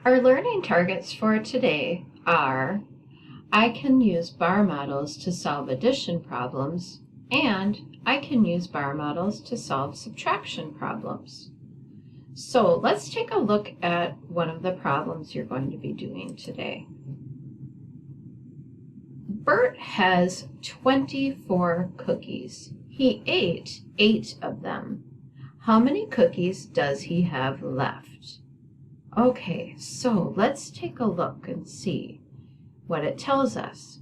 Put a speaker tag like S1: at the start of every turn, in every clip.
S1: Our learning targets for today are: I can use bar models to solve addition problems, and I can use bar models to solve subtraction problems. So let's take a look at one of the problems you're going to be doing today. Bert has 24 cookies. He ate 8 of them. How many cookies does he have left? Okay, so let's take a look and see what it tells us.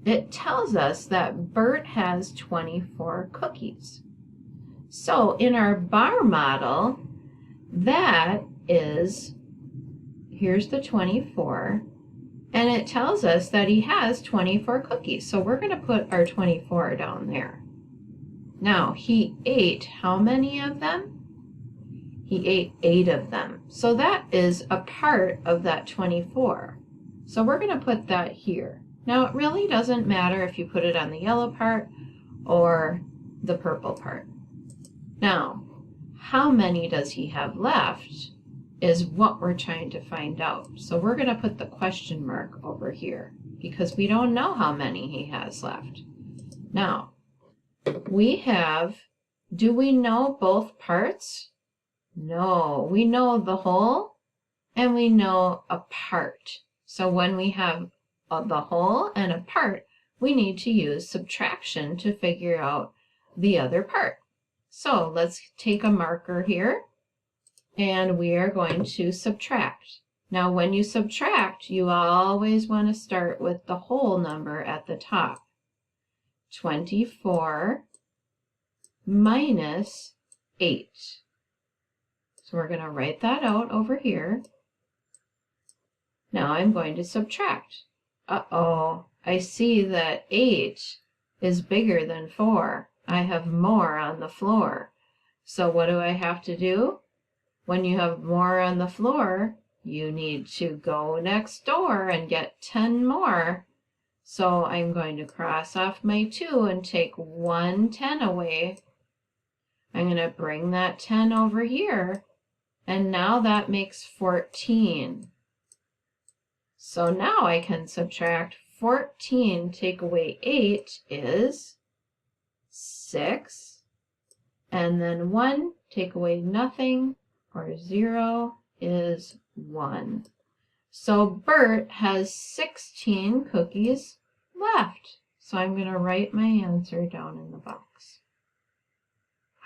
S1: It tells us that Bert has 24 cookies. So in our bar model, that is, here's the 24, and it tells us that he has 24 cookies. So we're going to put our 24 down there. Now, he ate how many of them? He ate 8 of them. So that is a part of that 24. So we're going to put that here. Now, it really doesn't matter if you put it on the yellow part or the purple part. Now, how many does he have left is what we're trying to find out. So we're going to put the question mark over here because we don't know how many he has left. Now, we have, do we know both parts? No, we know the whole and we know a part. So when we have the whole and a part, we need to use subtraction to figure out the other part. So let's take a marker here and we are going to subtract. Now when you subtract, you always want to start with the whole number at the top. 24 minus 8. So we're going to write that out over here. Now I'm going to subtract. Uh-oh, I see that 8 is bigger than 4. I have more on the floor. So what do I have to do? When you have more on the floor, you need to go next door and get 10 more. So I'm going to cross off my 2 and take 1 10 away. I'm going to bring that 10 over here. And now that makes 14. So now I can subtract 14, take away 8 is 6. And then 1, take away nothing, or 0 is 1. So Bert has 16 cookies left. So I'm going to write my answer down in the box.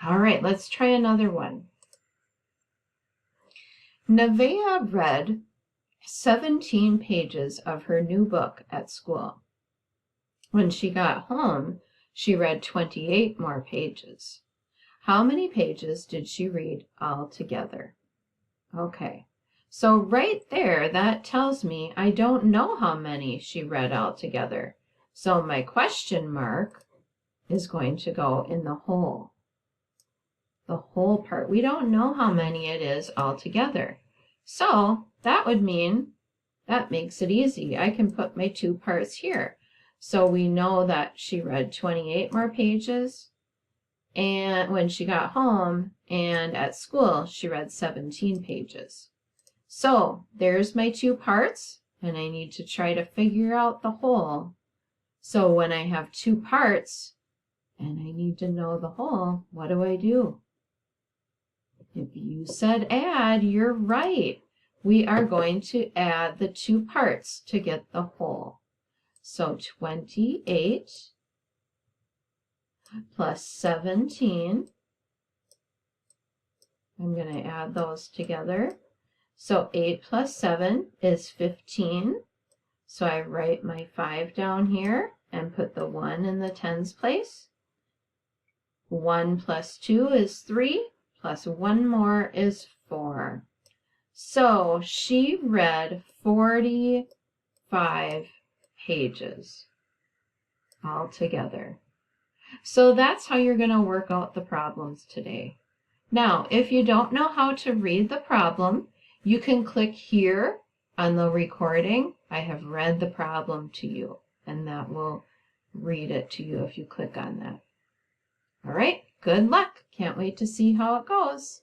S1: All right, let's try another one. Nevaeh read 17 pages of her new book at school. When she got home, she read 28 more pages. How many pages did she read altogether? Okay, so right there, that tells me I don't know how many she read altogether. So my question mark is going to go in the whole part. We don't know how many it is altogether. So that would mean that makes it easy. I can put my 2 parts here. So we know that she read 28 more pages and when she got home, and at school she read 17 pages. So there's my 2 parts, and I need to try to figure out the whole. So when I have 2 parts and I need to know the whole, what do? If you said add, you're right. We are going to add the 2 parts to get the whole. So 28 plus 17. I'm going to add those together. So 8 plus 7 is 15. So I write my 5 down here and put the 1 in the tens place. 1 plus 2 is 3. Plus 1 more is 4. So she read 45 pages altogether. So that's how you're going to work out the problems today. Now, if you don't know how to read the problem, you can click here on the recording. I have read the problem to you, and that will read it to you if you click on that. All right, good luck. Can't wait to see how it goes.